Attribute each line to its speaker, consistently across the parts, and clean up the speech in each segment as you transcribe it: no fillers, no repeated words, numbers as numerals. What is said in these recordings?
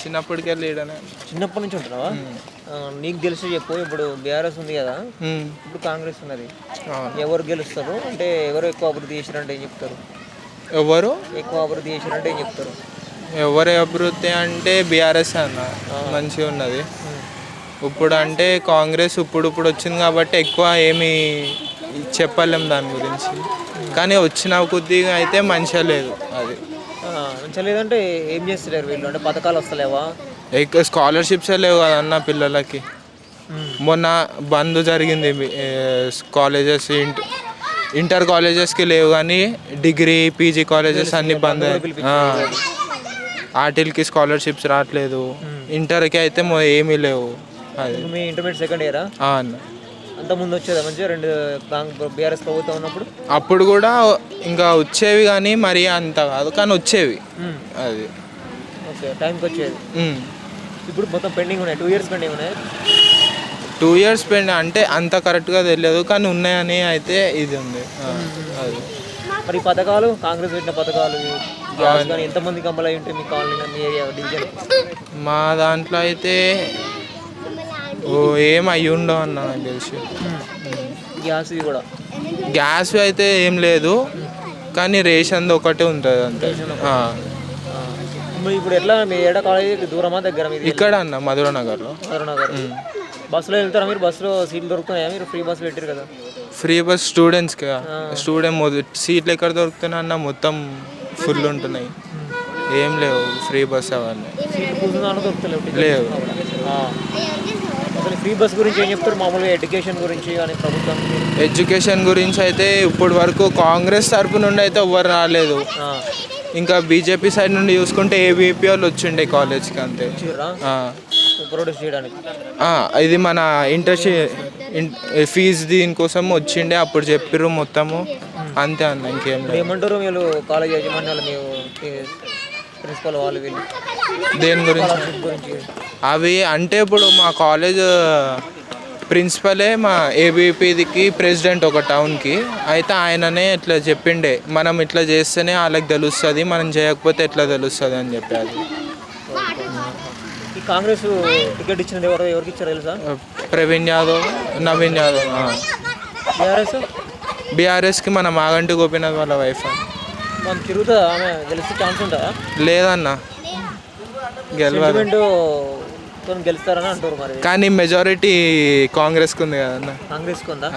Speaker 1: చిన్నప్పటికే లీడనే.
Speaker 2: చిన్నప్పటి నుంచి ఉంటున్నావా? నీకు తెలిసి చెప్పు. ఇప్పుడు బీఆర్ఎస్ ఉంది కదా, ఇప్పుడు కాంగ్రెస్ ఉన్నది. ఎవరు గెలుస్తారు అంటే ఎవరు ఎక్కువ అభివృద్ధి చేశారంటే ఏం చెప్తారు?
Speaker 1: ఎవరు
Speaker 2: ఎక్కువ అభివృద్ధి చేశారంటే ఏం చెప్తారు?
Speaker 1: ఎవరి అభివృద్ధి అంటే బీఆర్ఎస్ అన్న మంచిగా ఉన్నది. ఇప్పుడు అంటే కాంగ్రెస్ ఇప్పుడు వచ్చింది కాబట్టి ఎక్కువ ఏమి చెప్పలేం దాని గురించి. కానీ వచ్చిన కొద్దిగా అయితే మంచిగా లేదు. అది
Speaker 2: మంచిగా లేదంటే ఏం చేస్తలేరు వీళ్ళు? అంటే పథకాలు వస్తలేవా?
Speaker 1: ఎక్కువ స్కాలర్షిప్సే లేవు కదన్న పిల్లలకి. మొన్న బంద్ జరిగింది కాలేజెస్, ఇంటర్ కాలేజెస్కి లేవు కానీ డిగ్రీ పీజీ కాలేజెస్ అన్నీ బంద్. వాటికి స్కాలర్షిప్స్ రావట్లేదు. ఇంటర్కి అయితే ఏమీ లేవు. అది
Speaker 2: మీ ఇంటర్మీడియట్ సెకండ్ ఇయరా
Speaker 1: అన్న?
Speaker 2: అంత ముందు వచ్చేదా మంచిగా రెండు బీఆర్ఎస్ ప్రభుత్వం ఉన్నప్పుడు?
Speaker 1: అప్పుడు కూడా ఇంకా వచ్చేవి కానీ మరీ అంత కాదు కానీ వచ్చేవి. అది
Speaker 2: ఓకే, టైంకి వచ్చేది. ఇప్పుడు మొత్తం పెండింగ్ ఉన్నాయి, 2 years పెండింగ్ ఉన్నాయి.
Speaker 1: 2 years పెండింగ్ అంటే అంత కరెక్ట్గా తెలియదు కానీ ఉన్నాయని అయితే ఇది ఉంది. అది
Speaker 2: మరి ఈ పథకాలు కాంగ్రెస్ పెట్టిన పథకాలు కానీ ఎంతమందికి అమలు అయి ఉంటాయి మీ కాలనీ, మీ ఏరియా, డివిజన్?
Speaker 1: మా దాంట్లో అయితే ఏం అయ్యి ఉండవు అన్న నాకు తెలిసి.
Speaker 2: గ్యాస్ కూడా?
Speaker 1: గ్యాస్ అయితే ఏం లేదు కానీ రేషన్ ఒకటే ఉంటుంది అంతే.
Speaker 2: ఇప్పుడు ఎట్లా మీ ఏడా కాలేజీ దూరమా దగ్గర?
Speaker 1: ఇక్కడ అన్న మధురనగర్లో.
Speaker 2: బస్సులో వెళ్తారా మీరు? బస్సులో సీట్లు దొరుకుతున్నాయా? మీరు ఫ్రీ బస్సు పెట్టారు కదా.
Speaker 1: ఫ్రీ బస్ స్టూడెంట్స్కి. సీట్లు ఎక్కడ దొరుకుతున్నాయి అన్న, మొత్తం ఫుల్ ఉంటున్నాయి. ఏం లేవు ఫ్రీ బస్ అవన్నీ లేవు.
Speaker 2: అసలు ఫ్రీ బస్ గురించి ఏం చెప్తారు మామూలుగా? ఎడ్యుకేషన్ గురించి కానీ ప్రభుత్వం?
Speaker 1: ఎడ్యుకేషన్ గురించి అయితే ఇప్పటి వరకు కాంగ్రెస్ తరపు నుండి అయితే ఎవ్వరు రాలేదు. ఇంకా బీజేపీ సైడ్ నుండి చూసుకుంటే ఏబీపీ వాళ్ళు వచ్చిండే కాలేజ్కి అంతే.
Speaker 2: ప్రొడ్యూస్ చేయడానికి
Speaker 1: ఇది మన ఇంటర్న్షిప్ ఫీజు దీనికోసం వచ్చిండే అప్పుడు చెప్పిర్రు మొత్తము అంతే అన్న. ఇంకేం
Speaker 2: ఏమంటారు వీళ్ళు కాలేజ్ యజమాన్యాలు, మీరు ప్రిన్సిపల్ వాళ్ళు వీళ్ళు
Speaker 1: దేని గురించి? అవి అంటే ఇప్పుడు మా కాలేజ్ ప్రిన్సిపలే మా ఏబీపీకి ప్రెసిడెంట్ ఒక టౌన్కి. అయితే ఆయననే ఇట్లా చెప్పిండే, మనం ఇట్లా చేస్తేనే వాళ్ళకి తెలుస్తుంది, మనం చేయకపోతే ఎట్లా తెలుస్తుంది అని చెప్పారు.
Speaker 2: ఈ కాంగ్రెస్ టికెట్ ఇచ్చినది ఎవరికి ఇచ్చారు తెలుసా?
Speaker 1: ప్రవీణ్ యాదవ్, నవీన్ యాదవ్. బీఆర్ఎస్కి మన మాగంటి గోపీనాథ్ వాళ్ళ వైఫ్.
Speaker 2: మనం తిరుగుతుందా? ఆమె గెలిస్తే ఛాన్స్ ఉంటుందా?
Speaker 1: లేదన్న, గెలవదు.
Speaker 2: గెలుస్తారని అంటారు మరి.
Speaker 1: కానీ మెజారిటీ కాంగ్రెస్కి ఉంది కదన్న.
Speaker 2: కాంగ్రెస్కి ఉందా?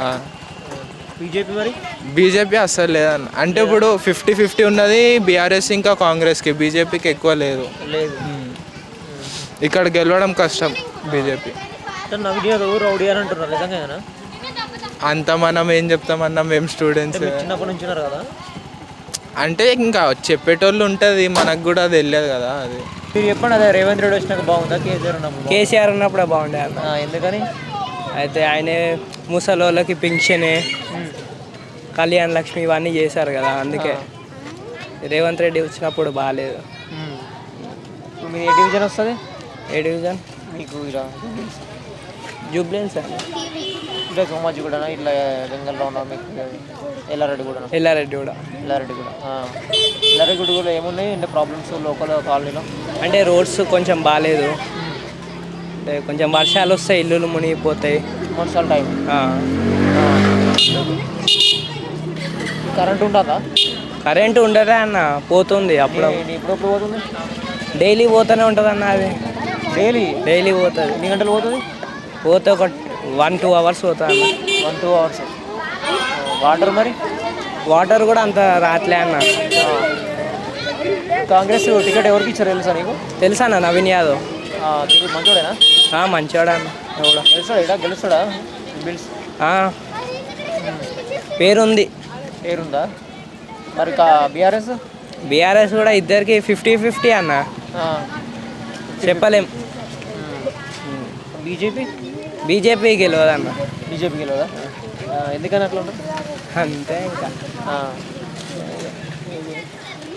Speaker 2: బీజేపీ మరి?
Speaker 1: బీజేపీ అస్సలు లేదన్న. అంటే ఇప్పుడు 50-50 ఉన్నది బీఆర్ఎస్ ఇంకా కాంగ్రెస్కి. బీజేపీకి ఎక్కువ లేదు. ఇక్కడ గెలవడం కష్టం బీజేపీ.
Speaker 2: నవీన్ యాదవ్ రౌడీ అని అంటున్నారు, నిజంగా?
Speaker 1: అంత మనం ఏం చెప్తామన్నా, మేము స్టూడెంట్స్
Speaker 2: చిన్నప్పటి నుంచి ఉన్నారు కదా.
Speaker 1: అంటే ఇంకా చెప్పేటోళ్ళు ఉంటుంది, మనకు కూడా తెలియదు కదా. అది
Speaker 2: మీరు చెప్పండి. అదే రేవంత్ రెడ్డి వచ్చినాక బాగుందా, కేసీఆర్ ఉన్నప్పుడు?
Speaker 3: కేసీఆర్ ఉన్నప్పుడే బాగుండే అన్న.
Speaker 2: ఎందుకని?
Speaker 3: అయితే ఆయనే ముసలోళ్ళకి పింఛన్, కళ్యాణ్ లక్ష్మి ఇవన్నీ చేశారు కదా, అందుకే. రేవంత్ రెడ్డి వచ్చినప్పుడు బాగాలేదు.
Speaker 2: మీ ఏ డివిజన్ వస్తుంది?
Speaker 3: ఏ డివిజన్
Speaker 2: మీకు? ఇలా
Speaker 3: జూబ్లీహిల్స్ అండి.
Speaker 2: ఇట్లా సోమాజీ కూడా, ఇట్లా బెంగళూరులో ఉన్నా మీకు? ఎల్లారెడ్డి కూడా ఏమున్నాయి అంటే ప్రాబ్లమ్స్ లోకల్ కాలనీలో?
Speaker 3: అంటే రోడ్స్ కొంచెం బాగాలేదు, అంటే కొంచెం వర్షాలు వస్తాయి, ఇల్లులు మునిగిపోతాయి.
Speaker 2: వర్షాల టైం. కరెంట్ ఉంటుందా?
Speaker 3: కరెంటు ఉండదా అన్న, పోతుంది అప్పుడు.
Speaker 2: ఇప్పుడు పోతుంది?
Speaker 3: డైలీ పోతూనే ఉంటుంది అన్న. అది డైలీ పోతుంది.
Speaker 2: ఎన్ని గంటలు పోతుంది?
Speaker 3: పోతే ఒక 1-2 hours పోతుంది అన్న.
Speaker 2: 1-2 hours. వాటర్ మరి?
Speaker 3: వాటర్ కూడా అంత రాట్లే అన్న.
Speaker 2: కాంగ్రెస్ టికెట్ ఎవరికి ఇచ్చారు తెలుసా నీకు?
Speaker 3: తెలుసా అన్న, నవీన్ యాదవ్.
Speaker 2: మంచోడేనా?
Speaker 3: మంచోడా అన్న.
Speaker 2: గెలుస్తాడా?
Speaker 3: పేరుంది.
Speaker 2: పేరుందా? మరి
Speaker 3: బీఆర్ఎస్ కూడా ఇద్దరికి 50-50 అన్న, చెప్పలేం. బీజేపీ గెలవదు అన్న.
Speaker 2: బీజేపీ గెలవదా? ఎందుకని అట్లా ఉంటుంది?
Speaker 3: అంతే. ఇంకా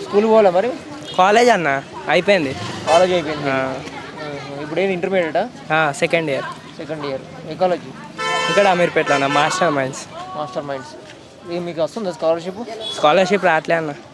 Speaker 2: స్కూల్ పోవాలా మరి?
Speaker 3: కాలేజ్ అన్న అయిపోయింది.
Speaker 2: కాలేజ్ అయిపోయింది. ఇప్పుడు ఏది ఇంటర్మీడియటా?
Speaker 3: Second year.
Speaker 2: ఏ కాలేజీ?
Speaker 3: ఇక్కడ అమీర్పేటలో అన్న, మాస్టర్ మైండ్స్.
Speaker 2: మీకు వస్తుందా స్కాలర్షిప్?
Speaker 3: స్కాలర్షిప్ రావట్లే అన్న.